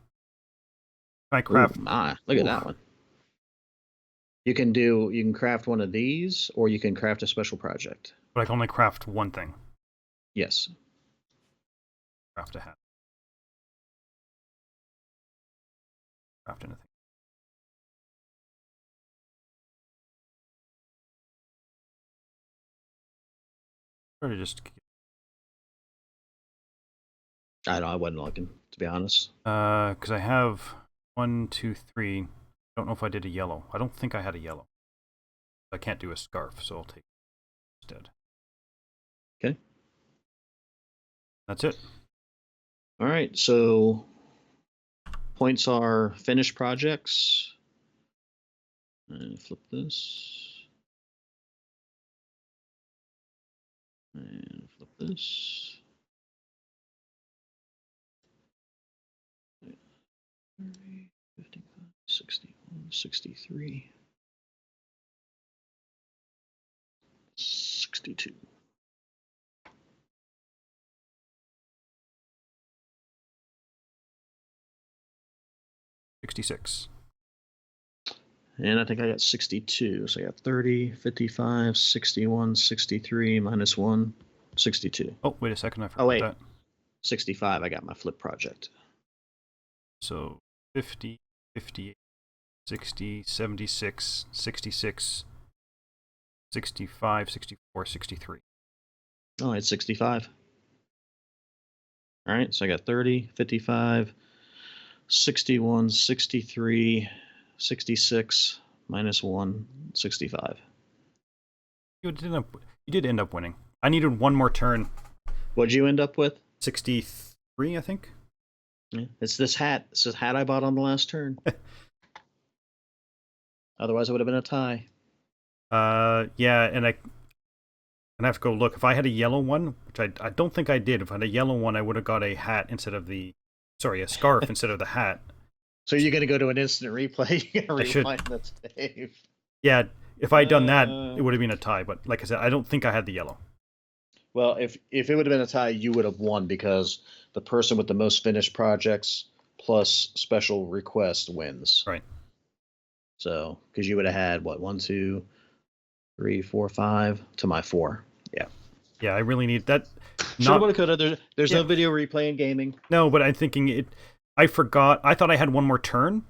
I craft. Ooh, my, look at that one. You can craft one of these, or you can craft a special project. But I can only craft one thing. Yes. Craft a hat. Craft anything. Or to just. I don't know. I wasn't looking, to be honest. Because I have 1, 2, 3. I don't know if I did a yellow. I don't think I had a yellow. I can't do a scarf, so I'll take it instead. Okay. That's it. All right. So points are finished projects. And flip this. And flip this. 30, 55, 61, 63, 62. $66. And I think I got 62. So I got 30, 55, 61, 63, minus 1, 62. Oh, wait a second. I forgot Oh, wait. that. 65. I got my flip project. So 50, 58, 60, 76, 66, 65, 64, 63. Oh, it's 65. All right. So I got 30, 55, 61, 63, 66, minus 1, 65. You did end up winning. I needed one more turn. What'd you end up with? 63, I think. Yeah, it's this hat. It's this hat I bought on the last turn. Otherwise, it would have been a tie. Yeah, and I have to go look. If I had a yellow one, which I don't think I did, if I had a yellow one, I would have got a hat instead of a scarf instead of the hat. So you're going to go to an instant replay? You're going to rewind the tape. Yeah, if I'd done that, it would have been a tie. But like I said, I don't think I had the yellow. Well, if it would have been a tie, you would have won because the person with the most finished projects plus special request wins. Right. So, because you would have had, what, 1, 2, 3, 4, 5 to my 4. Yeah. Yeah, I really need that. Shoulda, woulda, coulda. There's no video replay in gaming. No, but I'm thinking I forgot. I thought I had one more turn.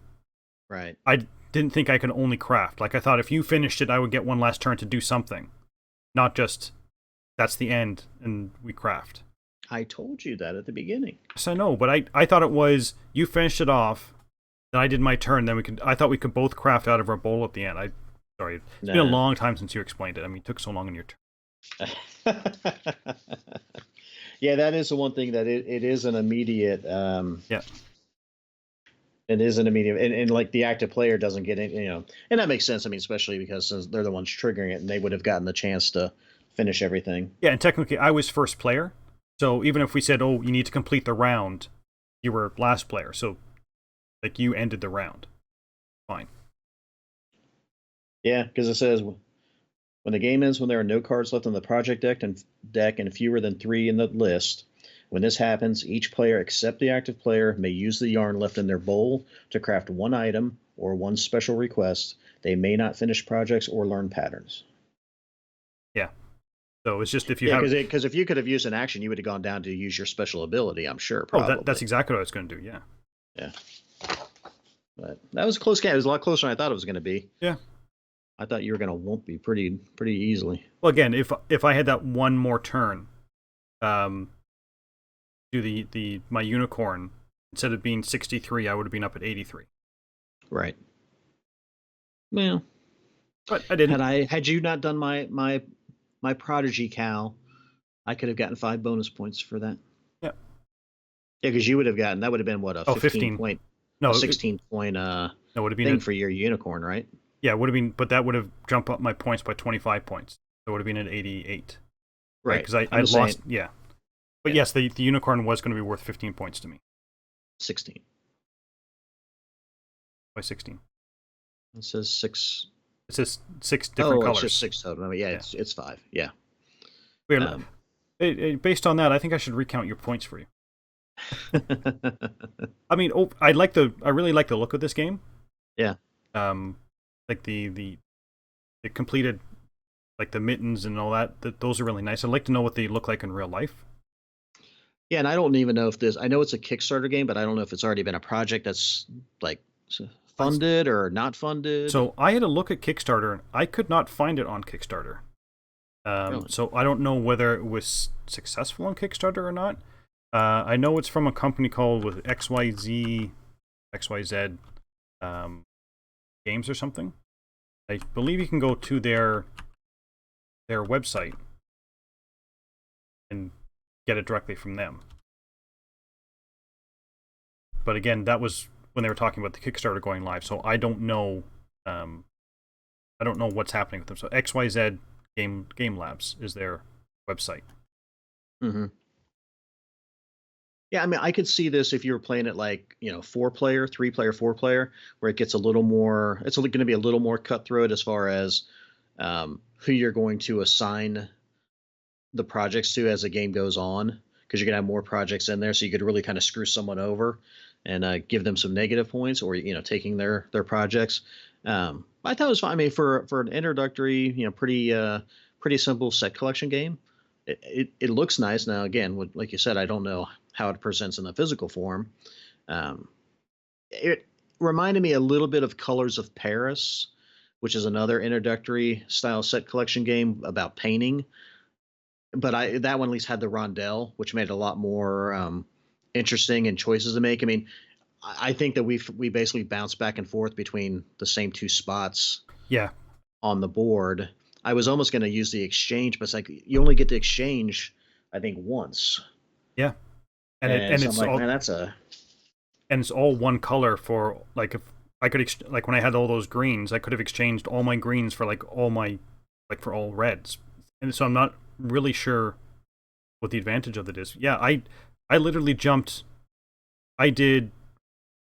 Right. I didn't think I could only craft. Like, I thought if you finished it, I would get one last turn to do something. Not just, that's the end, and we craft. I told you that at the beginning. Yes, I know, but I thought it was, you finished it off, then I did my turn, then I thought we could both craft out of our bowl at the end. Sorry, it's been a long time since you explained it. I mean, it took so long in your turn. Yeah, that is the one thing that it is an immediate. Yeah. It is an immediate, and like the active player doesn't get it, and that makes sense. I mean, especially because since they're the ones triggering it, and they would have gotten the chance to finish everything. Yeah, and technically, I was first player, so even if we said, "Oh, you need to complete the round," you were last player, so like you ended the round. Fine. Yeah, because it says when the game ends, when there are no cards left on the project deck and fewer than 3 in the list. When this happens, each player except the active player may use the yarn left in their bowl to craft one item or one special request. They may not finish projects or learn patterns. Yeah. So it's just if you have... because if you could have used an action, you would have gone down to use your special ability, I'm sure. Probably. Oh, that's exactly what I was going to do, yeah. Yeah. But that was a close game. It was a lot closer than I thought it was going to be. Yeah. I thought you were going to won't be pretty easily. Well, again, if I had that one more turn, do the my unicorn, instead of being 63, I would have been up at 83. Right. Well, but I didn't. Had you not done my prodigy cow, I could have gotten 5 bonus points for that. Yeah. Yeah, because you would have gotten, that would have been what, a 15 point, no, 16 point no, would have been thing for your unicorn, right? Yeah, it would have been, but that would have jumped up my points by 25 points. So it would have been at 88. Right. Because I lost. Yeah. But yes, the unicorn was going to be worth 15 points to me. 16. By 16. It says 6. It says 6 different colors. It's just 6 total. Yeah, it's 5. Yeah. Based on that, I think I should recount your points for you. I mean, I really like the look of this game. Yeah. Like the completed, like the mittens and all that. Those are really nice. I'd like to know what they look like in real life. Yeah, and I don't even know if this. I know it's a Kickstarter game, but I don't know if it's already been a project that's like funded or not funded. So I had a look at Kickstarter, and I could not find it on Kickstarter. Really? So I don't know whether it was successful on Kickstarter or not. I know it's from a company called with XYZ Games or something. I believe you can go to their website and get it directly from them. But again, that was when they were talking about the Kickstarter going live, so I don't know. I don't know what's happening with them. So XYZ Game Labs is their website. Mm-hmm. Yeah, I mean, I could see this if you were playing it like 4-player, 3-player, 4-player, where it gets a little more. It's going to be a little more cutthroat as far as who you're going to assign the projects to as the game goes on, because you're going to have more projects in there, so you could really kind of screw someone over and give them some negative points, or taking their projects. I thought it was fine. I mean, for an introductory, pretty simple set collection game, it looks nice. Now, again, like you said, I don't know how it presents in the physical form. It reminded me a little bit of Colors of Paris, which is another introductory style set collection game about painting. But that one at least had the rondelle, which made it a lot more interesting and choices to make. I mean, I think that we basically bounce back and forth between the same 2 spots. Yeah. On the board. I was almost going to use the exchange, but it's like you only get to exchange, I think, once. Yeah. And it's like, all, man, and it's all one color for, like, if I could like when I had all those greens, I could have exchanged all my greens for for all reds. And so I'm not really sure what the advantage of it is. Yeah, I literally jumped. I did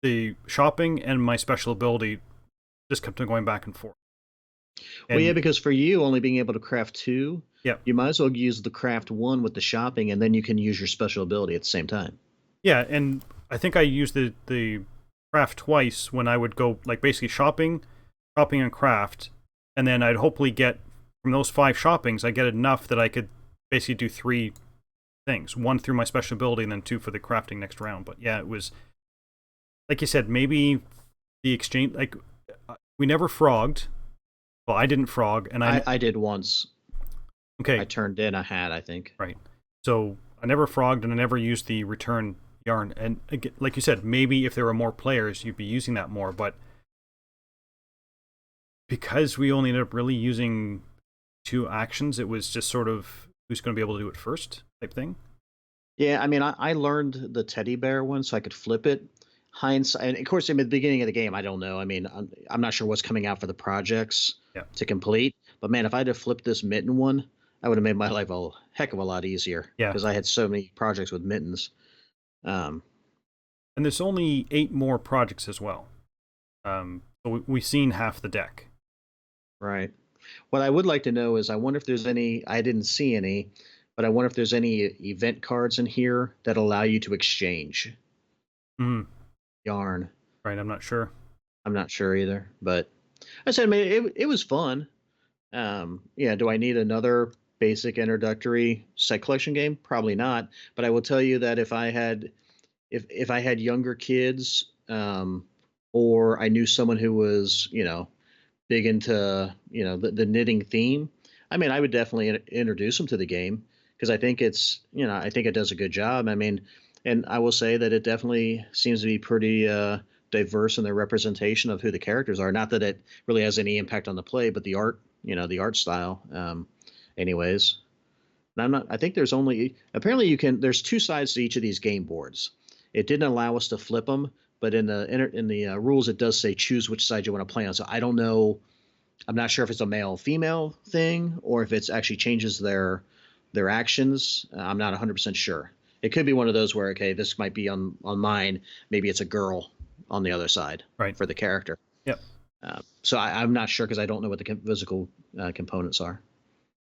the shopping and my special ability, just kept on going back and forth. Well, yeah, because for you only being able to craft 2, yeah, you might as well use the craft 1 with the shopping, and then you can use your special ability at the same time. Yeah, and I think I used the craft twice when I would go, like, basically shopping and craft, and then I'd hopefully get from those 5 shoppings, I get enough that I could basically do 3 things, 1 through my special ability and then 2 for the crafting next round. But yeah, it was, like you said, maybe the exchange, like, we never frogged. Well, I didn't frog, and I did once. Okay. I turned in a hat, I think. Right. So I never frogged, and I never used the return yarn. And again, like you said, maybe if there were more players, you'd be using that more. But because we only ended up really using 2 actions, it was just sort of who's going to be able to do it first type thing. Yeah, I mean, I learned the teddy bear one so I could flip it. Hindsight, and of course, in the beginning of the game, I don't know. I mean, I'm not sure what's coming out for the projects to complete. But man, if I'd have flipped this mitten one, I would have made my life a heck of a lot easier. Yeah, because I had so many projects with mittens. And there's only 8 more projects as well. So we've seen half the deck. Right. What I would like to know is, I wonder if there's any. I didn't see any, but I wonder if there's any event cards in here that allow you to exchange. Yarn. Right, I'm not sure. I'm not sure either, but I said, I mean, it was fun. Yeah, do I need another basic introductory set collection game? Probably not. But I will tell you that if I had younger kids, or I knew someone who was, big into, the knitting theme, I mean, I would definitely introduce them to the game because I think I think it does a good job. I mean, and I will say that it definitely seems to be pretty diverse in their representation of who the characters are. Not that it really has any impact on the play, but the art, the art style, anyways. And I'm not. I think there's only apparently you can. There's two sides to each of these game boards. It didn't allow us to flip them, but in the rules it does say choose which side you want to play on. So I don't know. I'm not sure if it's a male female thing or if it's actually changes their actions. I'm not 100% sure. It could be one of those where okay, this might be on mine. Maybe it's a girl on the other side Right. for the character. Yep. So I'm not sure because I don't know what the physical components are.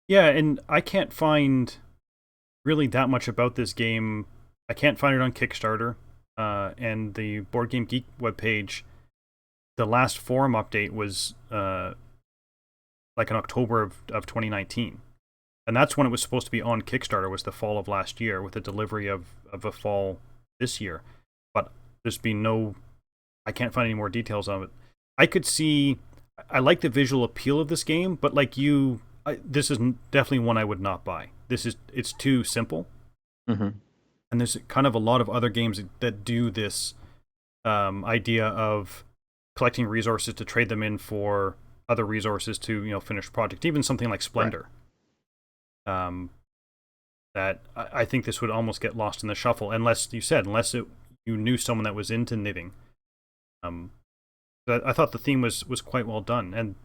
Yeah, and I can't find really that much about this game. I can't find it on Kickstarter. And the Board Game Geek webpage, the last forum update was like in October of 2019. And that's when it was supposed to be on Kickstarter, was the fall of last year, with the delivery of a fall this year. But there's been no, I can't find any more details of it. I could see, I like the visual appeal of this game, but like you, this is definitely one I would not buy. It's too simple. Mm-hmm. And there's kind of a lot of other games that do this idea of collecting resources to trade them in for other resources to finish project. Even something like Splendor. Right. That I think this would almost get lost in the shuffle unless you knew someone that was into knitting. I thought the theme was quite well done, and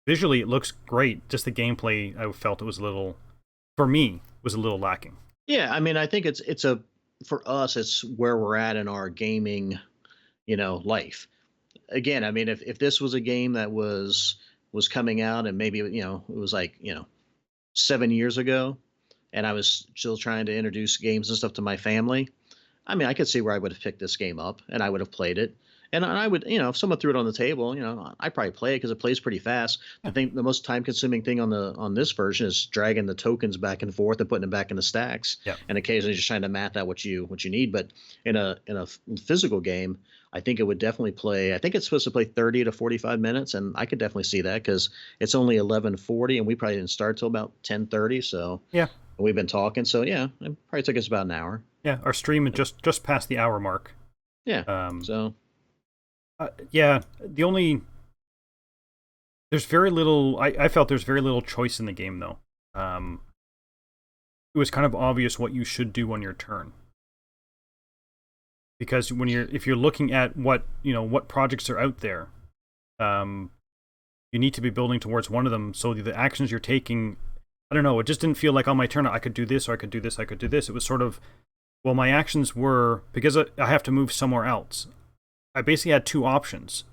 visually it looks great. Just the gameplay, I felt it was for me, was a little lacking. Yeah, I mean, I think it's a for us, it's where we're at in our gaming, life. Again, I mean, if this was a game that was coming out and maybe it was like 7 years ago, and I was still trying to introduce games and stuff to my family, I mean, I could see where I would have picked this game up and I would have played it. And I would, if someone threw it on the table, I'd probably play it because it plays pretty fast. Yeah. I think the most time-consuming thing on this version is dragging the tokens back and forth and putting them back in the stacks, Yeah. and occasionally just trying to math out what you need. But in a physical game, I think it would definitely play. I think it's supposed to play 30 to 45 minutes, and I could definitely see that because it's only 11:40, and we probably didn't start till about 10:30. So yeah, we've been talking. So yeah, it probably took us about an hour. Yeah, our stream just past the hour mark. Yeah. So. Yeah, there's very little. I felt there's very little choice in the game though. It was kind of obvious what you should do on your turn. Because if you're looking at what projects are out there, you need to be building towards one of them. So the actions you're taking, I don't know, it just didn't feel like on my turn I could do this or I could do this, I could do this. It was sort of, well, my actions were, because I have to move somewhere else, I basically had two options,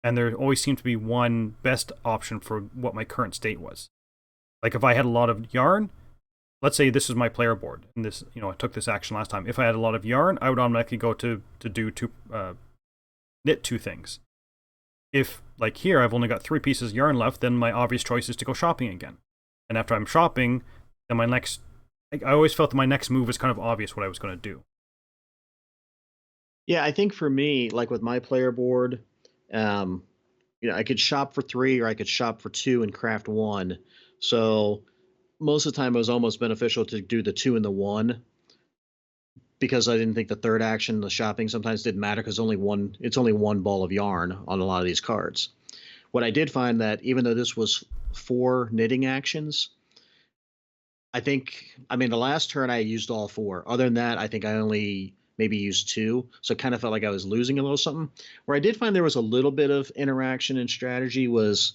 and there always seemed to be one best option for what my current state was. Like if I had a lot of yarn, let's say this is my player board, and this, I took this action last time. If I had a lot of yarn, I would automatically go to do knit two things. If, like here, I've only got 3 pieces of yarn left, then my obvious choice is to go shopping again. And after I'm shopping, then I always felt that my next move was kind of obvious what I was going to do. Yeah, I think for me, like with my player board, I could shop for 3 or I could shop for 2 and craft 1. So most of the time it was almost beneficial to do the 2 and the 1 because I didn't think the third action, the shopping, sometimes didn't matter because it's only one ball of yarn on a lot of these cards. What I did find that even though this was 4 knitting actions, I mean, the last turn I used all 4. Other than that, I think I only maybe used 2. So it kind of felt like I was losing a little something. Where I did find there was a little bit of interaction and strategy was,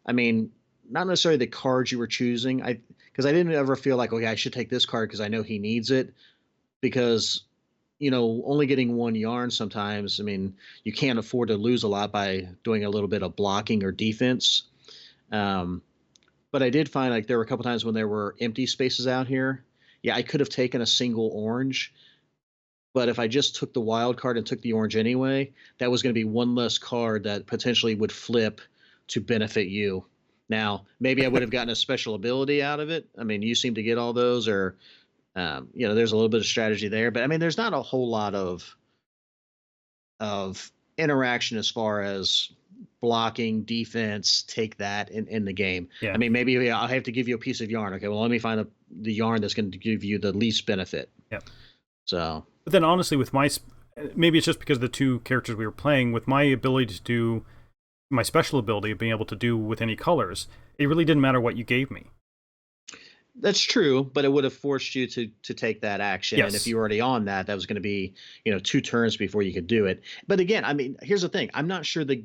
I mean, not necessarily the cards you were choosing. Because I didn't ever feel like, okay, I should take this card because I know he needs it. Because, only getting 1 yarn sometimes, I mean, you can't afford to lose a lot by doing a little bit of blocking or defense. But I did find like there were a couple times when there were empty spaces out here. Yeah, I could have taken a single orange, but if I just took the wild card and took the orange anyway, that was going to be one less card that potentially would flip to benefit you. Now, maybe I would have gotten a special ability out of it. I mean, you seem to get all those, or there's a little bit of strategy there. But I mean, there's not a whole lot of interaction as far as blocking, defense, take that in the game. Yeah. I mean, maybe I have to give you a piece of yarn. Okay, well, let me find the yarn that's going to give you the least benefit. Yeah. So, but then honestly, with maybe it's just because of the two characters we were playing, with my ability to do my special ability of being able to do with any colors, it really didn't matter what you gave me. that's true, but it would have forced you to take that action, and if Yes. you were already on that, that was going to be 2 turns before you could do it. But again, I mean, here's the thing: I'm not sure the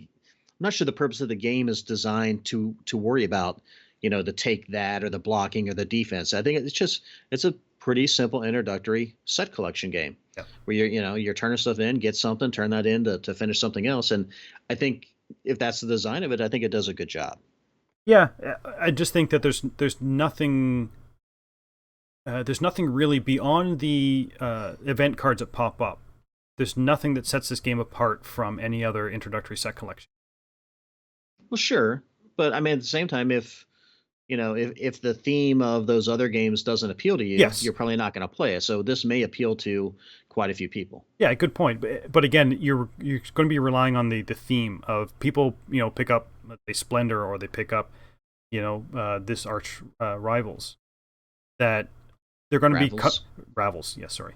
purpose of the game is designed to worry about the take that or the blocking or the defense. I think it's a pretty simple introductory set collection game Yeah. where you're turning stuff in, get something, turn that in to finish something else, and I think if that's the design of it, I think it does a good job. Yeah, I just think that there's nothing. There's nothing really beyond the event cards that pop up. There's nothing that sets this game apart from any other introductory set collection. Well, sure, but I mean at the same time, if the theme of those other games doesn't appeal to you, Yes. you're probably not going to play it. So this may appeal to quite a few people. Yeah, good point. But again, you're going to be relying on the theme of people, pick up a Splendor or they pick up, this Arch Rivals, that they're going to be Ravels. Yes, sorry.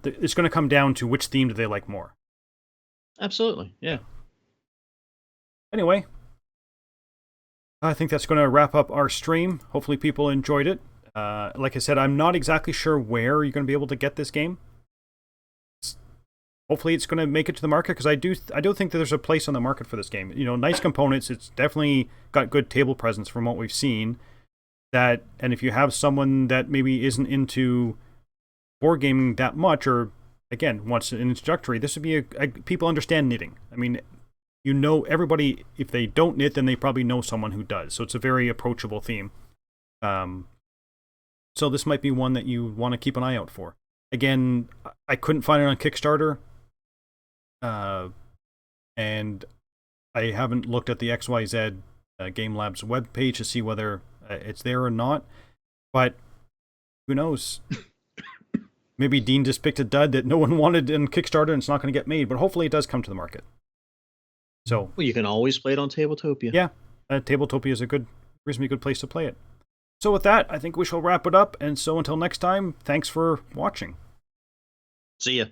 It's going to come down to which theme do they like more. Absolutely, yeah. Anyway, I think that's going to wrap up our stream. Hopefully people enjoyed it. Like I said, I'm not exactly sure where you're going to be able to get this game. Hopefully it's going to make it to the market, because I do think that there's a place on the market for this game. Nice components. It's definitely got good table presence from what we've seen. And if you have someone that maybe isn't into board gaming that much, or again wants an introductory, this would be people understand knitting. I mean, everybody, if they don't knit, then they probably know someone who does. So it's a very approachable theme. So this might be one that you want to keep an eye out for. Again, I couldn't find it on Kickstarter. And I haven't looked at the XYZ Game Labs webpage to see whether it's there or not. But who knows? Maybe Dean just picked a dud that no one wanted in Kickstarter and it's not going to get made. But hopefully it does come to the market. So, well, you can always play it on Tabletopia. Yeah, Tabletopia is a reasonably good place to play it. So with that, I think we shall wrap it up. And so until next time, thanks for watching. See ya.